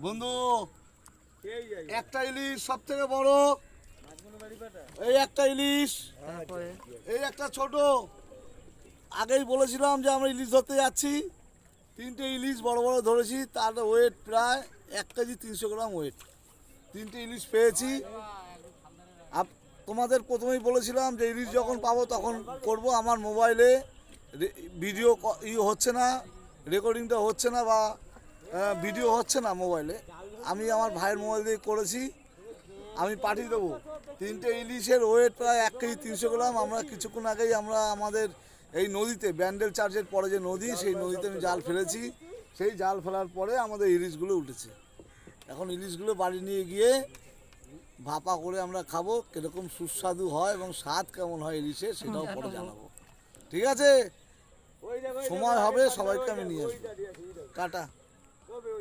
বন্ধু একটা ইলিশ সব থেকে বড়, এই একটা ইলিশ, এই একটা ছোট। আগেই বলেছিলাম যে আমরা ইলিশ ধরতে যাচ্ছি, 3টে ইলিশ বড় বড় ধরেছি, তার ওয়েট প্রায় 1 কেজি 300 গ্রাম ওয়েট। 3টে ইলিশ পেয়েছি। তোমাদের প্রথমেই বলেছিলাম যে ইলিশ যখন পাবো তখন করব। আমার মোবাইলে ভিডিও হচ্ছে না, রেকর্ডিংটা হচ্ছে না বা ভিডিও হচ্ছে না মোবাইলে। আমি আমার ভাইয়ের মোবাইল দিয়ে করেছি, আমি পাঠিয়ে দেবো। 3টে ইলিশের ওয়েট প্রায় 1 কেজি 300 গ্রাম। আমরা কিছুক্ষণ আগেই আমাদের এই নদীতে ব্যান্ডেল চার্চের পরে যে নদী, সেই নদীতে আমি জাল ফেলেছি। সেই জাল ফেলার পরে আমাদের ইলিশগুলো উঠেছে। এখন ইলিশগুলো বাড়ি নিয়ে গিয়ে ভাপা করে আমরা খাবো। কীরকম সুস্বাদু হয় এবং স্বাদ কেমন হয় ইলিশের সেটাও পরে জানাবো। ঠিক আছে, সময় হবে সবাইকে আমি নিয়ে আসবো। টাটা।